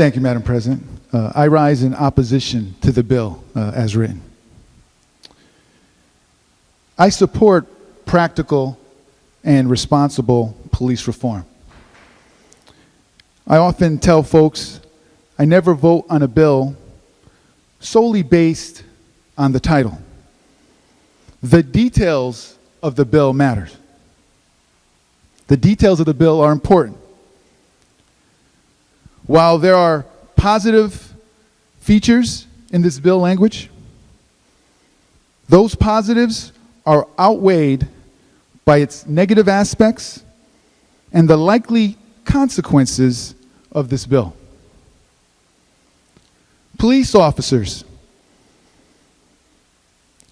Thank you, Madam President. I rise in opposition to the bill as written. I support practical and responsible police reform. I often tell folks I never vote on a bill solely based on the title. The details of the bill matters. The details of the bill are important. While there are positive features in this bill language, those positives are outweighed by its negative aspects and the likely consequences of this bill. Police officers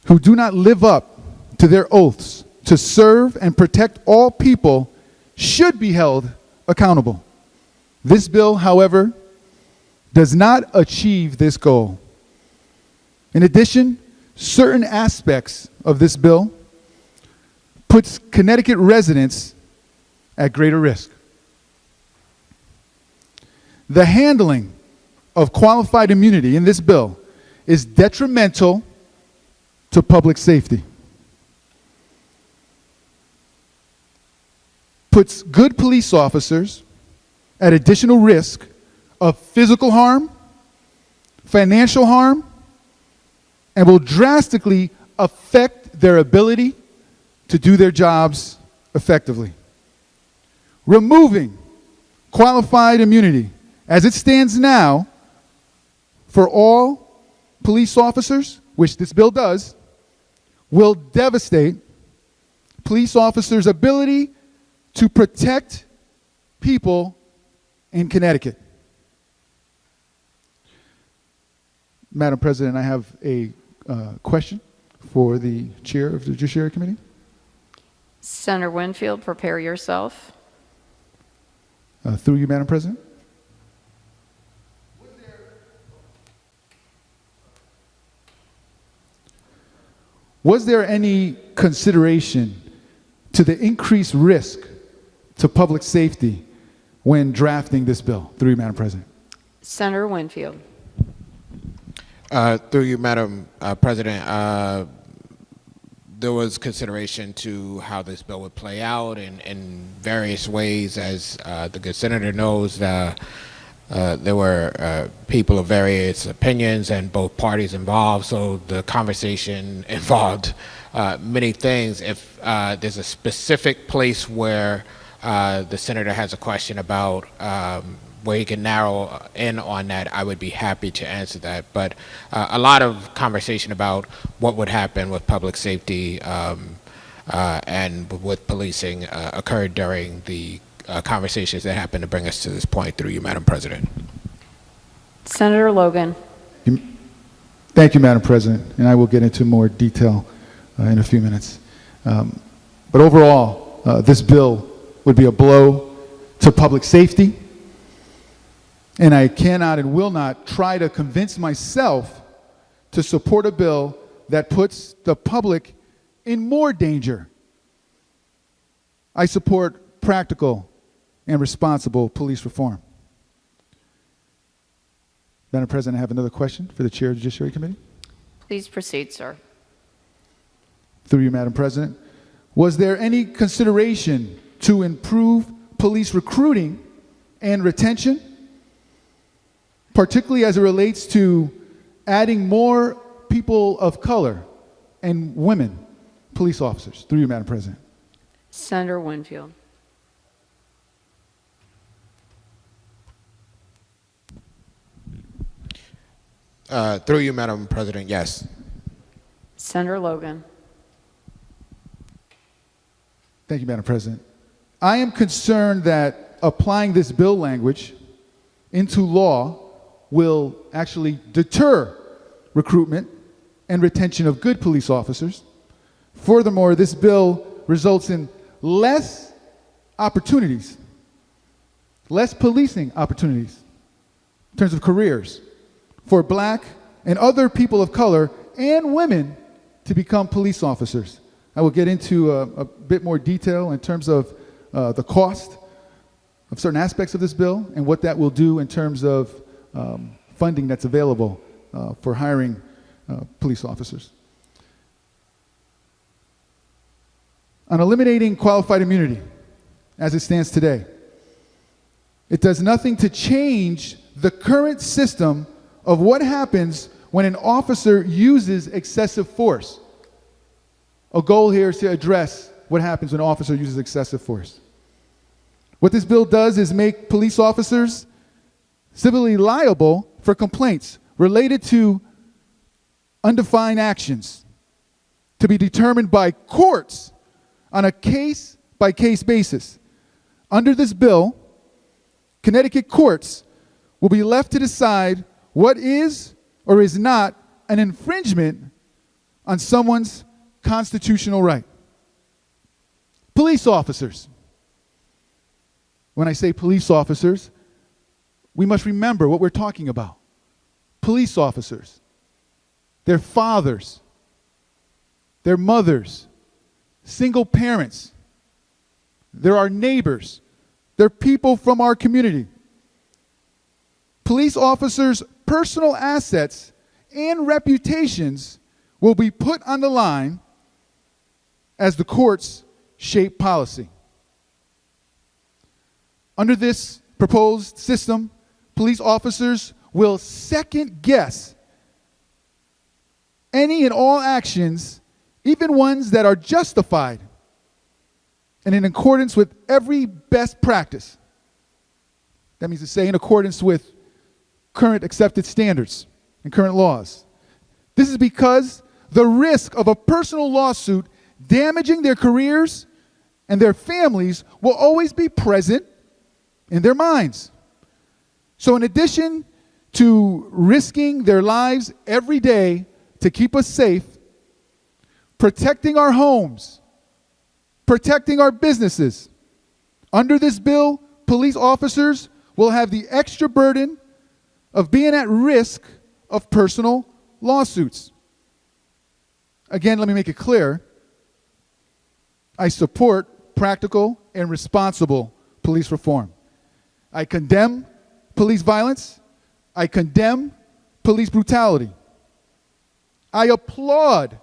who do not live up to their oaths to serve and protect all people should be held accountable. This bill, however, does not achieve this goal. In addition, certain aspects of this bill puts Connecticut residents at greater risk. The handling of qualified immunity in this bill is detrimental to public safety. Puts good police officers at additional risk of physical harm, financial harm, and will drastically affect their ability to do their jobs effectively. Removing qualified immunity as it stands now for all police officers, which this bill does, will devastate police officers' ability to protect people in Connecticut. Madam President, I have a question for the chair of the Judiciary Committee. Senator Winfield, prepare yourself. Through you, Madam President. Was there any consideration to the increased risk to public safety when drafting this bill? Through you, Madam President. Senator Winfield. Through you, Madam President, there was consideration to how this bill would play out in various ways. As the good senator knows, there were people of various opinions and both parties involved, so the conversation involved many things. If there's a specific place where the senator has a question about where he can narrow in on that, I would be happy to answer that. But a lot of conversation about what would happen with public safety and with policing occurred during the conversations that happened to bring us to this point. Through you, Madam President. Senator Logan. Thank you, Madam President, and I will get into more detail in a few minutes. But overall, this bill would be a blow to public safety, and I cannot and will not try to convince myself to support a bill that puts the public in more danger. I support practical and responsible police reform. Madam President, I have another question for the Chair of the Judiciary Committee. Please proceed, sir. Through you, Madam President. Was there any consideration to improve police recruiting and retention, particularly as it relates to adding more people of color and women police officers? Through you, Madam President. Senator Winfield. Through you, Madam President, yes. Senator Logan. Thank you, Madam President. I am concerned that applying this bill language into law will actually deter recruitment and retention of good police officers. Furthermore, this bill results in less opportunities, less policing opportunities in terms of careers for Black and other people of color and women to become police officers. I will get into a bit more detail in terms of the cost of certain aspects of this bill and what that will do in terms of funding that's available for hiring police officers. On eliminating qualified immunity, as it stands today, it does nothing to change the current system of what happens when an officer uses excessive force. A goal here is to address what happens when an officer uses excessive force. What this bill does is make police officers civilly liable for complaints related to undefined actions to be determined by courts on a case-by-case basis. Under this bill, Connecticut courts will be left to decide what is or is not an infringement on someone's constitutional right. Police officers. When I say police officers, we must remember what we're talking about. Police officers. They're fathers. They're mothers. Single parents. They're our neighbors. They're people from our community. Police officers' personal assets and reputations will be put on the line as the courts shape policy. Under this proposed system, police officers will second guess any and all actions, even ones that are justified and in accordance with every best practice. That means to say in accordance with current accepted standards and current laws. This is because the risk of a personal lawsuit damaging their careers and their families will always be present in their minds. So in addition to risking their lives every day to keep us safe, protecting our homes, protecting our businesses, under this bill, police officers will have the extra burden of being at risk of personal lawsuits. Again, let me make it clear. I support practical and responsible police reform. I condemn police violence. I condemn police brutality. I applaud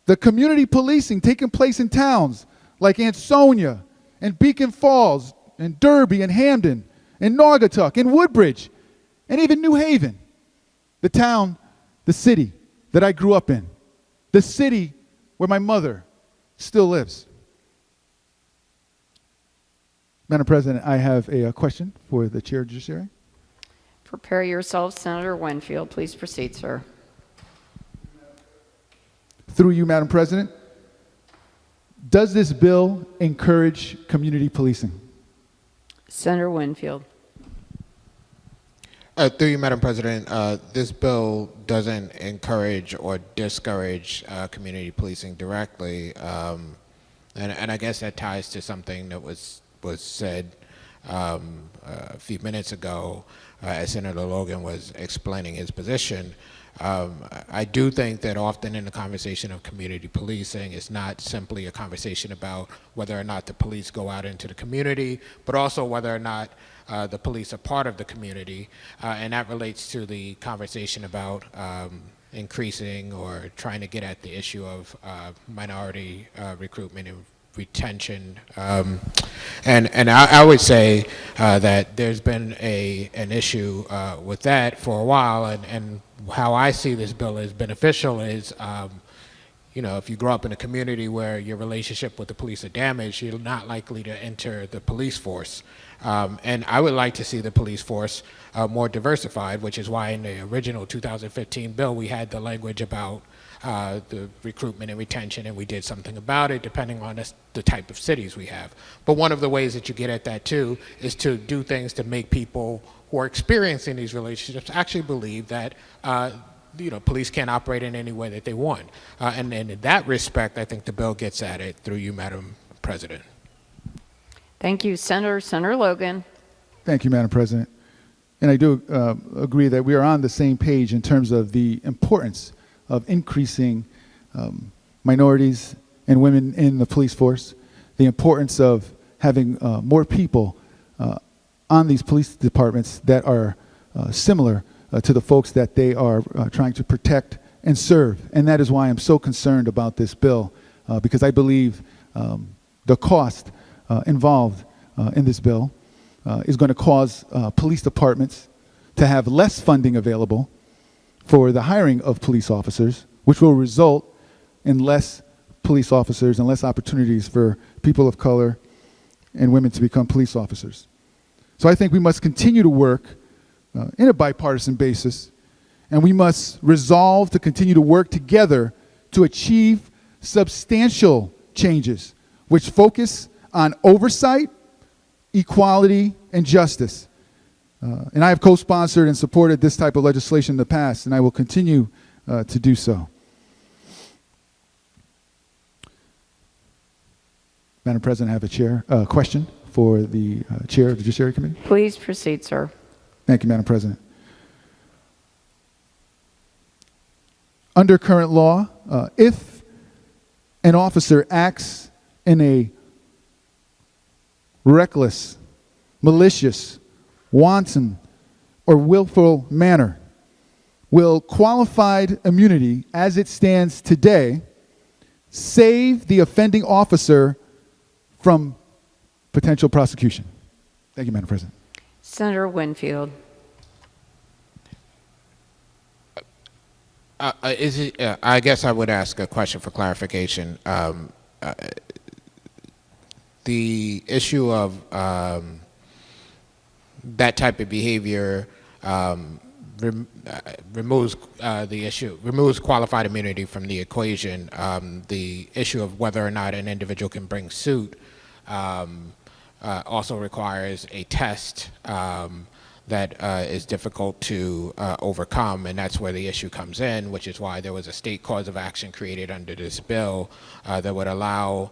the community policing taking place in towns like Ansonia and Beacon Falls and Derby and Hamden and Naugatuck and Woodbridge and even New Haven, the town, the city that I grew up in, the city where my mother still lives. Madam President, I have a question for the Chair of the Judiciary. Prepare yourself, Senator Winfield. Please proceed, sir. Through you, Madam President, does this bill encourage community policing? Senator Winfield. Through you, Madam President, this bill doesn't encourage or discourage community policing directly, and I guess that ties to something that was said a few minutes ago as Senator Logan was explaining his position. I do think that often in the conversation of community policing, it's not simply a conversation about whether or not the police go out into the community, but also whether or not the police are part of the community, and that relates to the conversation about increasing or trying to get at the issue of minority recruitment and retention. And I would say that there's been an issue with that for a while, and how I see this bill as beneficial is, you know, if you grow up in a community where your relationship with the police are damaged, you're not likely to enter the police force. And I would like to see the police force more diversified, which is why in the original 2015 bill we had the language about the recruitment and retention, and we did something about it depending on the type of cities we have. But one of the ways that you get at that too is to do things to make people who are experiencing these relationships actually believe that you know, police can't operate in any way that they want. And in that respect, I think the bill gets at it through you, Madam President. Thank you, Senator. Senator Logan. Thank you, Madam President. And I do agree that we are on the same page in terms of the importance of increasing minorities and women in the police force, the importance of having more people on these police departments that are similar to the folks that they are trying to protect and serve. And that is why I'm so concerned about this bill, because I believe the cost involved in this bill is going to cause police departments to have less funding available for the hiring of police officers, which will result in less police officers and less opportunities for people of color and women to become police officers. So I think we must continue to work in a bipartisan basis, and we must resolve to continue to work together to achieve substantial changes which focus on oversight, equality, and justice. And I have co-sponsored and supported this type of legislation in the past, and I will continue to do so. Madam President, I have a question for the chair of the Judiciary Committee. Please proceed, sir. Thank you, Madam President. Under current law, if an officer acts in a reckless, malicious, wanton, or willful manner, will qualified immunity as it stands today save the offending officer from potential prosecution? Thank you, Madam President. Senator Winfield. I guess I would ask a question for clarification. The issue of that type of behavior removes qualified immunity from the equation. The issue of whether or not an individual can bring suit also requires a test that is difficult to overcome, and that's where the issue comes in, which is why there was a state cause of action created under this bill that would allow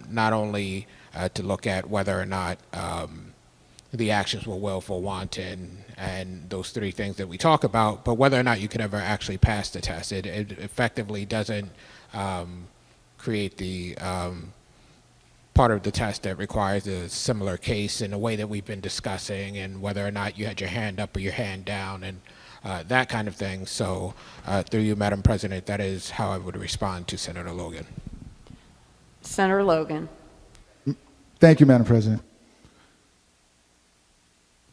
not only to look at whether or not the actions were willful, wanton, and those three things that we talk about, but whether or not you could ever actually pass the test. It effectively doesn't create the part of the test that requires a similar case in a way that we've been discussing, and whether or not you had your hand up or your hand down, and that kind of thing. So through you, Madam President, that is how I would respond to Senator Logan. Senator Logan. Thank you, Madam President.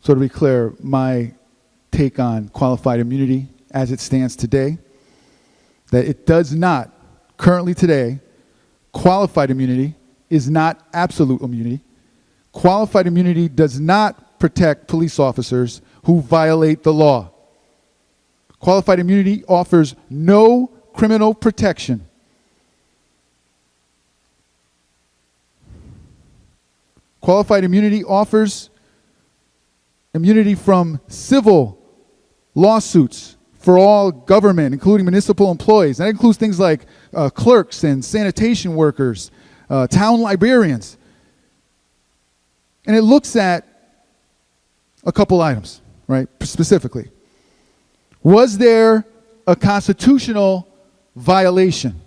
So to be clear, my take on qualified immunity as it stands today, that it does not, currently today, qualified immunity is not absolute immunity. Qualified immunity does not protect police officers who violate the law. Qualified immunity offers no criminal protection. Qualified immunity offers immunity from civil lawsuits for all government, including municipal employees. That includes things like clerks and sanitation workers, town librarians. And it looks at a couple items, right, specifically. Was there a constitutional violation?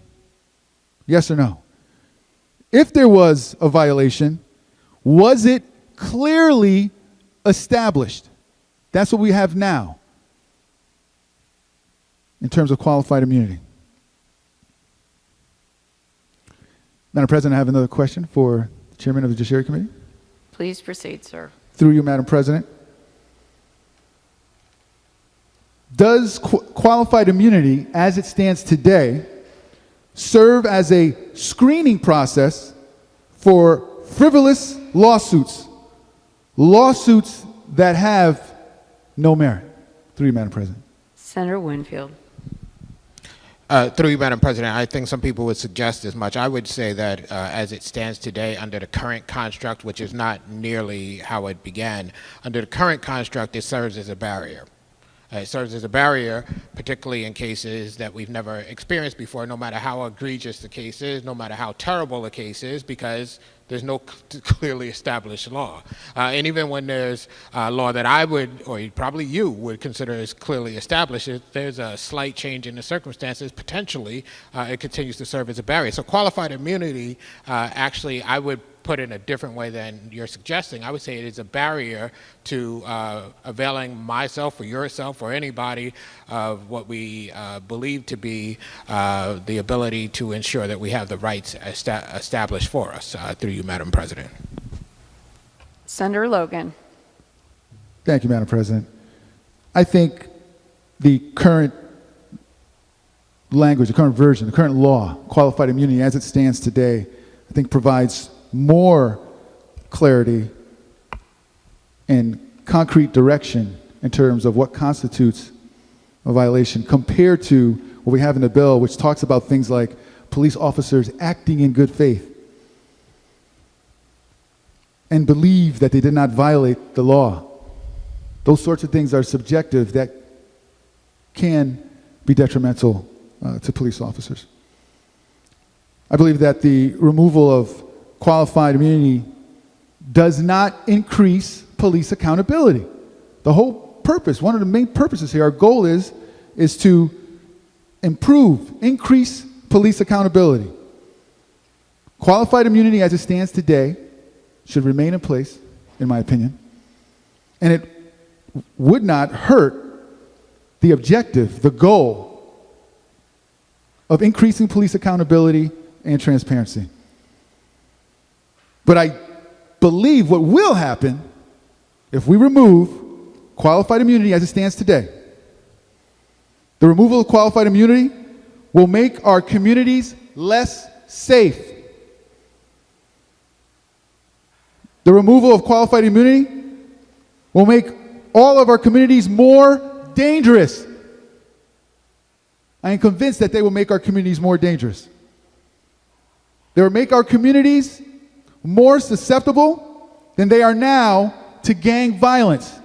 Yes or no? If there was a violation, was it clearly established? That's what we have now in terms of qualified immunity. Madam President, I have another question for the Chairman of the Judiciary Committee. Please proceed, sir. Through you, Madam President. Does qualified immunity, as it stands today, serve as a screening process for frivolous lawsuits that have no merit? Through you, Madam President. Senator Winfield. Through you, Madam President, I think some people would suggest as much. I would say that as it stands today, under the current construct, which is not nearly how it began, under the current construct, it serves as a barrier. It serves as a barrier, particularly in cases that we've never experienced before, no matter how egregious the case is, no matter how terrible the case is, because there's no clearly established law. And even when there's a law that I would, or probably you would consider as clearly established, if there's a slight change in the circumstances, potentially it continues to serve as a barrier. So qualified immunity, actually, I would put it in a different way than you're suggesting, I would say it is a barrier to availing myself or yourself or anybody of what we believe to be the ability to ensure that we have the rights established for us through you, Madam President. Senator Logan. Thank you, Madam President. I think the current language, the current version, the current law, qualified immunity as it stands today, I think provides more clarity and concrete direction in terms of what constitutes a violation compared to what we have in the bill, which talks about things like police officers acting in good faith and believe that they did not violate the law. Those sorts of things are subjective that can be detrimental to police officers. I believe that the removal of qualified immunity does not increase police accountability. The whole purpose, one of the main purposes here, our goal is to increase police accountability. Qualified immunity as it stands today should remain in place, in my opinion, and it would not hurt the objective, the goal of increasing police accountability and transparency. But I believe what will happen if we remove qualified immunity as it stands today, the removal of qualified immunity will make our communities less safe. The removal of qualified immunity will make all of our communities more dangerous. I am convinced that they will make our communities more dangerous. They will make our communities more susceptible than they are now to gang violence.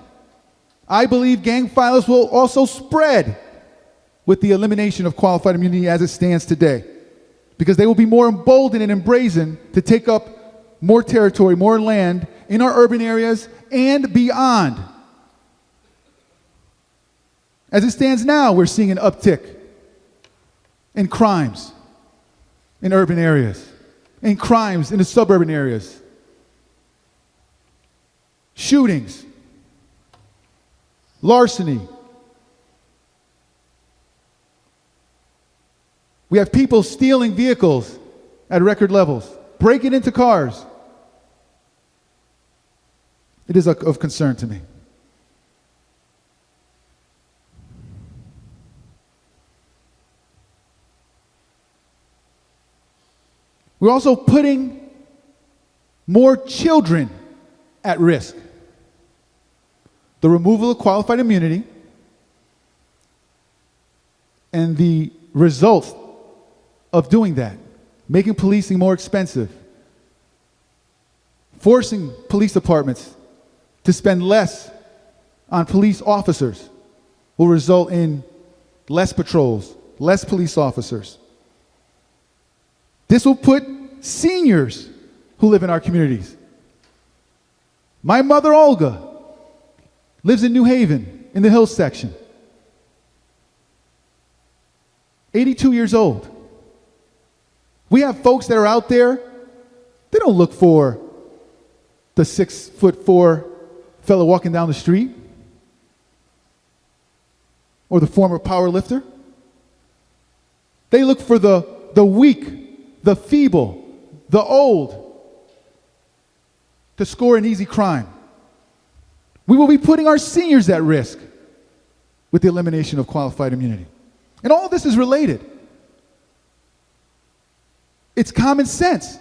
I believe gang violence will also spread with the elimination of qualified immunity as it stands today, because they will be more emboldened and embrazen to take up more territory, more land in our urban areas and beyond. As it stands now, we're seeing an uptick in crimes in urban areas, in crimes in the suburban areas, shootings, larceny. We have people stealing vehicles at record levels, breaking into cars. It is of concern to me. We're also putting more children at risk. The removal of qualified immunity and the results of doing that, making policing more expensive, forcing police departments to spend less on police officers, will result in less patrols, less police officers. This will put seniors who live in our communities. My mother, Olga, lives in New Haven in the Hills section. 82 years old. We have folks that are out there, they don't look for the 6'4" fellow walking down the street or the former power lifter. They look for the weak, the feeble, the old to score an easy crime. We will be putting our seniors at risk with the elimination of qualified immunity. And all of this is related. It's common sense.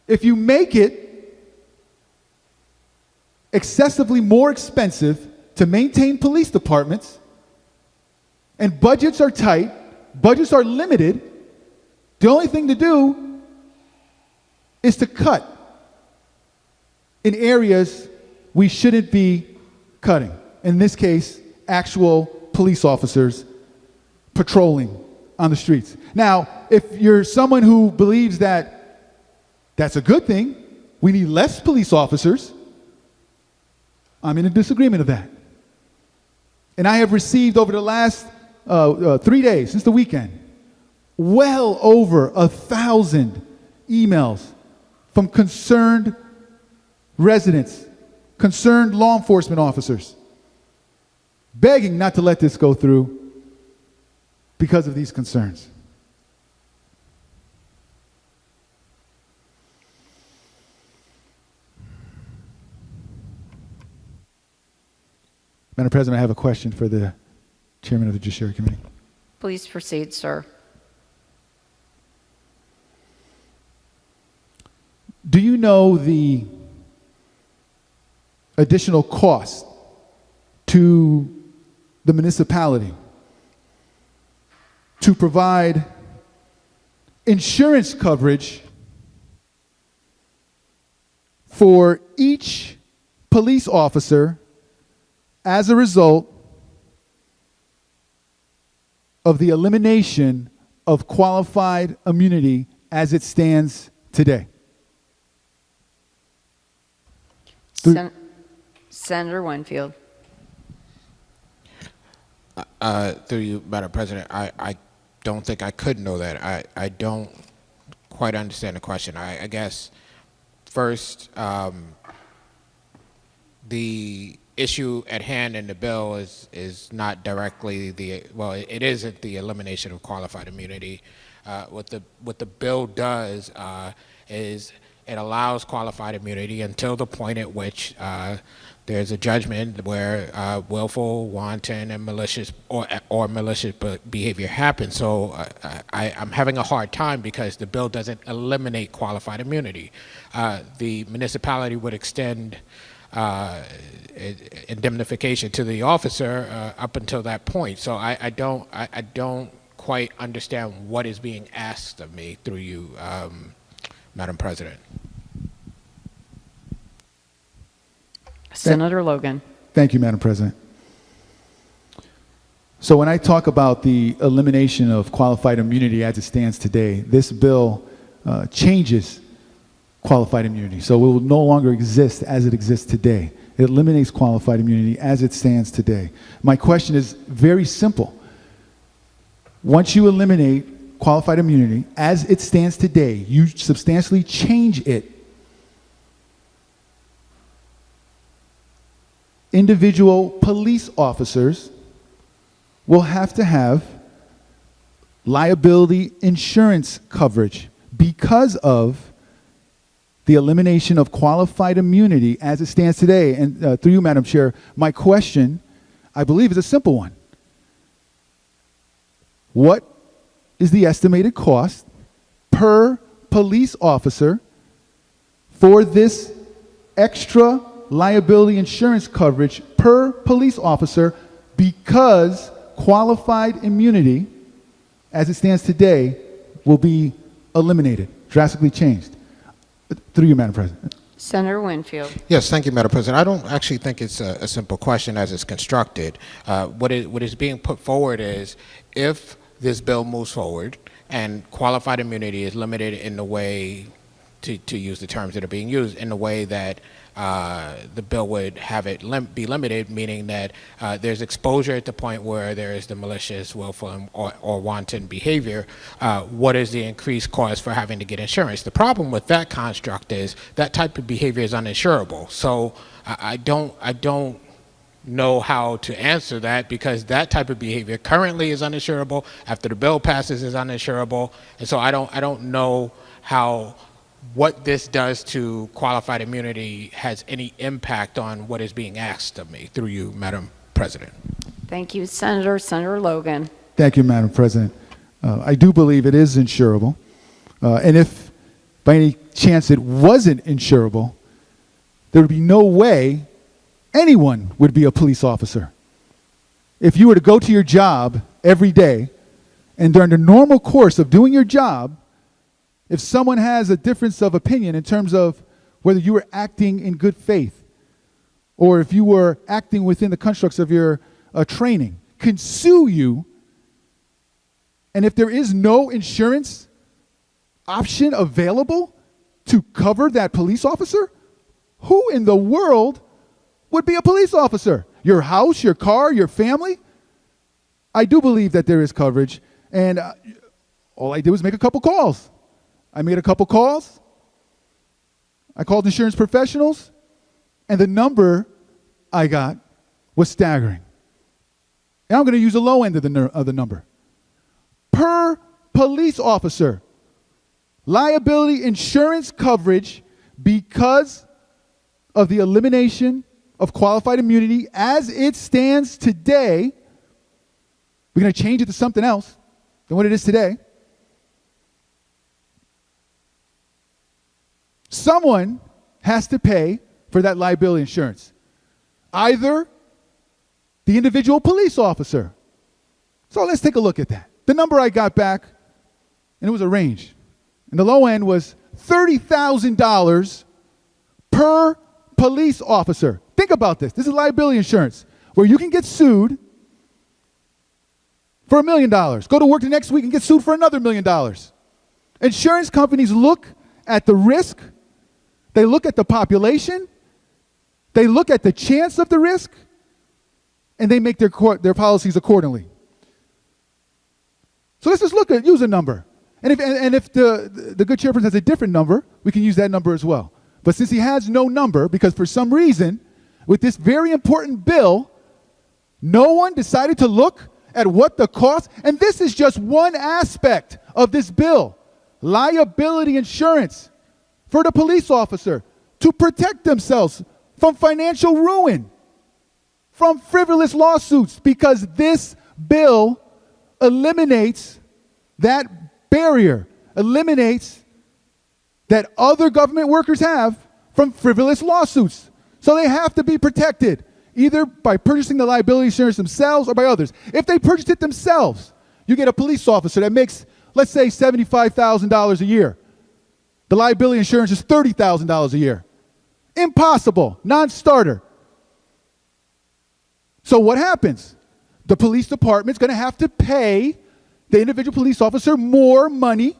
If you make it excessively more expensive to maintain police departments, and budgets are tight, budgets are limited, the only thing to do is to cut in areas we shouldn't be cutting. In this case, actual police officers patrolling on the streets. Now, if you're someone who believes that that's a good thing, we need less police officers, I'm in a disagreement of that. And I have received over the last 3 days, since the weekend, well over 1,000 emails from concerned residents, concerned law enforcement officers, begging not to let this go through because of these concerns. Madam President, I have a question for the chairman of the Judiciary Committee. Please proceed, sir. Do you know the additional cost to the municipality to provide insurance coverage for each police officer as a result of the elimination of qualified immunity as it stands today? Senator Winfield. Through you, Madam President, I don't think I could know that. I don't quite understand the question. I guess first, the issue at hand in the bill is not directly it isn't the elimination of qualified immunity. What the bill does is it allows qualified immunity until the point at which there's a judgment where willful, wanton, and malicious or malicious behavior happens. So I'm having a hard time because the bill doesn't eliminate qualified immunity. The municipality would extend indemnification to the officer up until that point. So I don't quite understand what is being asked of me through you, Madam President. Senator Logan. Thank you, Madam President. So when I talk about the elimination of qualified immunity as it stands today, this bill changes qualified immunity. So it will no longer exist as it exists today. It eliminates qualified immunity as it stands today. My question is very simple. Once you eliminate qualified immunity as it stands today, you substantially change it. Individual police officers will have to have liability insurance coverage because of the elimination of qualified immunity as it stands today. And through you, Madam Chair, my question, I believe, is a simple one. What is the estimated cost per police officer for this extra liability insurance coverage per police officer because qualified immunity as it stands today will be eliminated, drastically changed? Through you, Madam President. Senator Winfield. Yes, thank you, Madam President. I don't actually think it's a simple question as it's constructed. What is being put forward is if this bill moves forward and qualified immunity is limited in the way, to use the terms that are being used, in the way that the bill would have it be limited, meaning that there's exposure at the point where there is the malicious, willful, or wanton behavior. What is the increased cost for having to get insurance? The problem with that construct is that type of behavior is uninsurable. So I don't know how to answer that because that type of behavior currently is uninsurable. After the bill passes, is uninsurable, and so I don't know how what this does to qualified immunity has any impact on what is being asked of me. Through you, Madam President. Thank you, Senator. Senator Logan. Thank you, Madam President. I do believe it is insurable. And if by any chance it wasn't insurable, there would be no way anyone would be a police officer. If you were to go to your job every day and during the normal course of doing your job, if someone has a difference of opinion in terms of whether you were acting in good faith or if you were acting within the constructs of your training, can sue you, and if there is no insurance option available to cover that police officer, who in the world would be a police officer? Your house, your car, your family? I do believe that there is coverage, and all I did was make a couple calls. I made a couple calls, I called insurance professionals, and the number I got was staggering. And I'm going to use the low end of the number. Per police officer, liability insurance coverage because of the elimination of qualified immunity as it stands today. We're going to change it to something else than what it is today. Someone has to pay for that liability insurance. Either the individual police officer. So let's take a look at that. The number I got back, and it was a range. And the low end was $30,000 per police officer. Think about this. This is liability insurance, where you can get sued for $1 million. Go to work the next week and get sued for another $1 million. Insurance companies look at the risk. They look at the population. They look at the chance of the risk, and they make their policies accordingly. So let's just use a number. And if the good chairperson has a different number, we can use that number as well. But since he has no number, because for some reason, with this very important bill, no one decided to look at what the cost, and this is just one aspect of this bill, liability insurance for the police officer to protect themselves from financial ruin, from frivolous lawsuits, because this bill eliminates that barrier, eliminates that other government workers have from frivolous lawsuits. So they have to be protected, either by purchasing the liability insurance themselves or by others. If they purchased it themselves, you get a police officer that makes, let's say, $75,000 a year. The liability insurance is $30,000 a year. Impossible, non-starter. So what happens? The police department's going to have to pay the individual police officer more money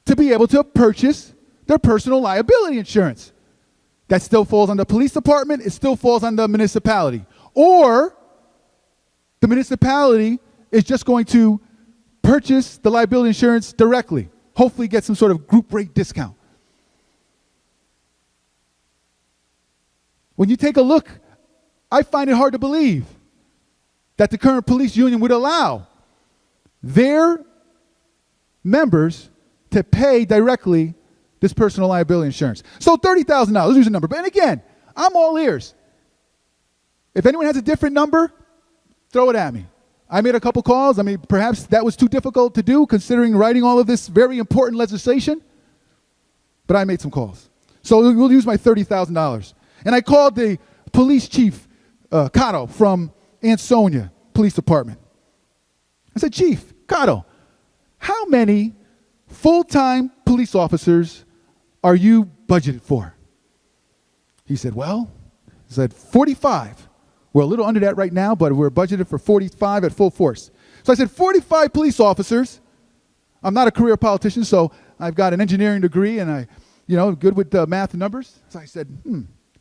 to be able to purchase their personal liability insurance. That still falls on the police department. It still falls on the municipality. Or the municipality is just going to purchase the liability insurance directly, hopefully get some sort of group rate discount. When you take a look, I find it hard to believe that the current police union would allow their members to pay directly this personal liability insurance. So $30,000, let's use a number. But again, I'm all ears. If anyone has a different number, throw it at me. I made a couple calls. I mean, perhaps that was too difficult to do considering writing all of this very important legislation. But I made some calls. So we'll use my $30,000. And I called the police chief, Cotto, from Ansonia Police Department. I said, Chief, Cotto, how many full-time police officers are you budgeted for? He said, 45. We're a little under that right now, but we're budgeted for 45 at full force. So I said, 45 police officers. I'm not a career politician, so I've got an engineering degree, and I, good with math and numbers. So I said,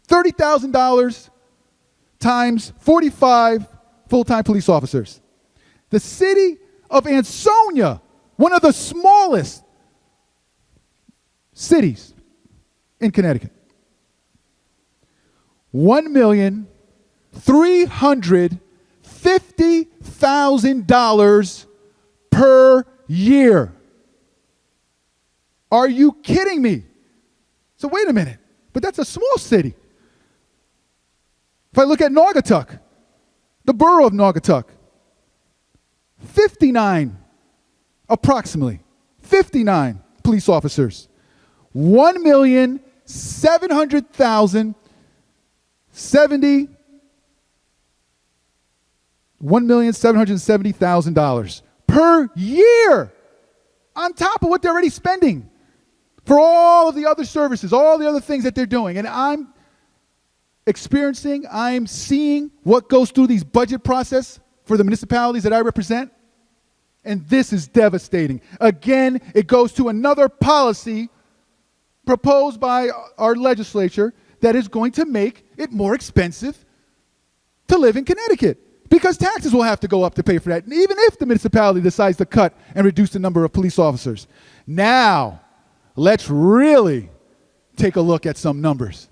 $30,000 times 45 full-time police officers. The city of Ansonia, one of the smallest cities in Connecticut, $1,350,000 per year. Are you kidding me? So wait a minute, but that's a small city. If I look at Naugatuck, the borough of Naugatuck, 59 police officers, 1,770,000 per year on top of what they're already spending for all of the other services, all the other things that they're doing. And I'm seeing what goes through these budget process for the municipalities that I represent, and this is devastating. Again, it goes to another policy proposed by our legislature that is going to make it more expensive to live in Connecticut because taxes will have to go up to pay for that, even if the municipality decides to cut and reduce the number of police officers. Now, let's really take a look at some numbers.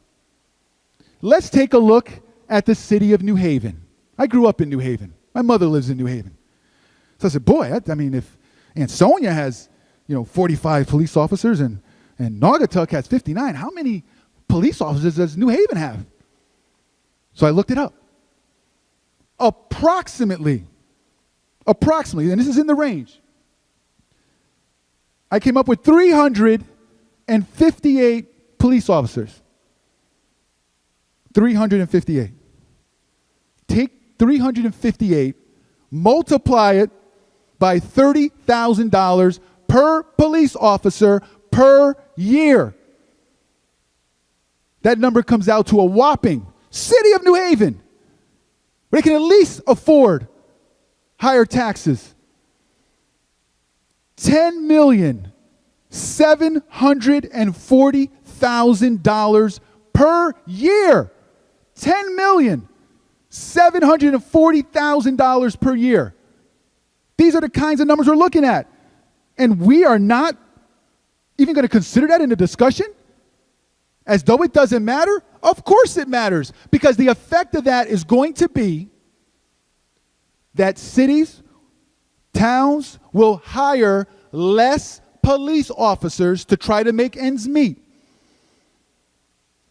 Let's take a look at the city of New Haven. I grew up in New Haven. My mother lives in New Haven. So I said, boy, I mean, if Ansonia has, 45 police officers and Naugatuck has 59, how many police officers does New Haven have? So I looked it up. Approximately, and this is in the range, I came up with 358 police officers. 358. Take 358, multiply it by $30,000 per police officer per year. That number comes out to a whopping, city of New Haven, they can at least afford higher taxes, $10,740,000 per year. $10,740,000 per year. These are the kinds of numbers we're looking at. And we are not even going to consider that in the discussion? As though it doesn't matter? Of course it matters. Because the effect of that is going to be that cities, towns will hire less police officers to try to make ends meet.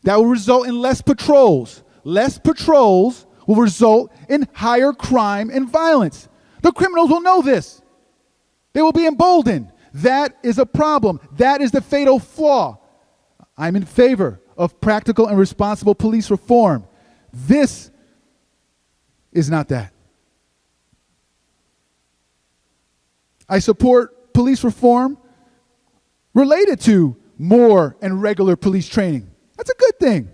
That will result in less patrols. Less patrols will result in higher crime and violence. The criminals will know this. They will be emboldened. That is a problem. That is the fatal flaw. I'm in favor of practical and responsible police reform. This is not that. I support police reform related to more and regular police training. That's a good thing.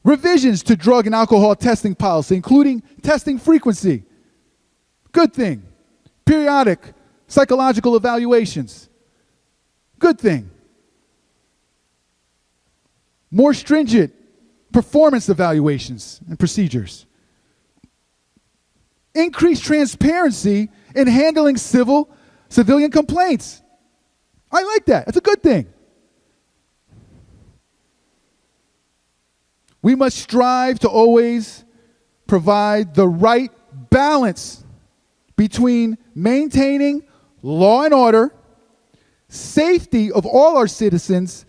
Revisions to drug and alcohol testing policy, including testing frequency. Good thing. Periodic psychological evaluations. Good thing. More stringent performance evaluations and procedures. Increased transparency in handling civilian complaints. I like that. That's a good thing. We must strive to always provide the right balance between maintaining law and order, safety of all our citizens,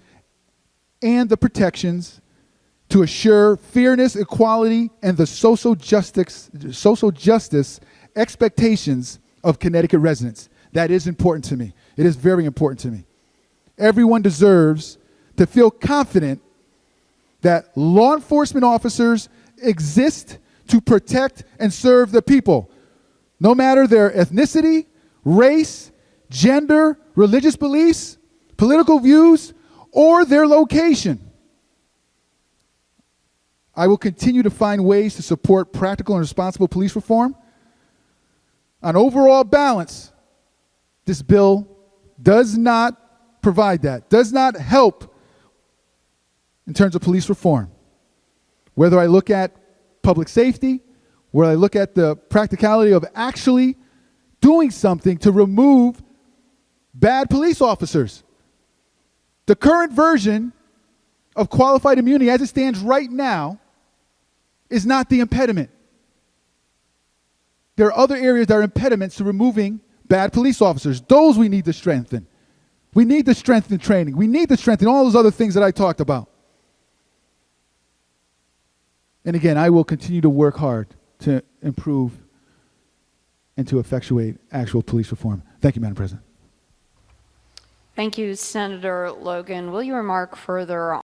and the protections to assure fairness, equality, and the social justice expectations of Connecticut residents. That is important to me. It is very important to me. Everyone deserves to feel confident that law enforcement officers exist to protect and serve the people, no matter their ethnicity, race, gender, religious beliefs, political views, or their location. I will continue to find ways to support practical and responsible police reform. On overall balance, this bill does not provide that, does not help in terms of police reform. Whether I look at public safety, whether I look at the practicality of actually doing something to remove bad police officers. The current version of qualified immunity as it stands right now is not the impediment. There are other areas that are impediments to removing bad police officers. Those we need to strengthen. We need to strengthen training. We need to strengthen all those other things that I talked about. And again, I will continue to work hard to improve and to effectuate actual police reform. Thank you, Madam President. Thank you, Senator Logan. Will you remark further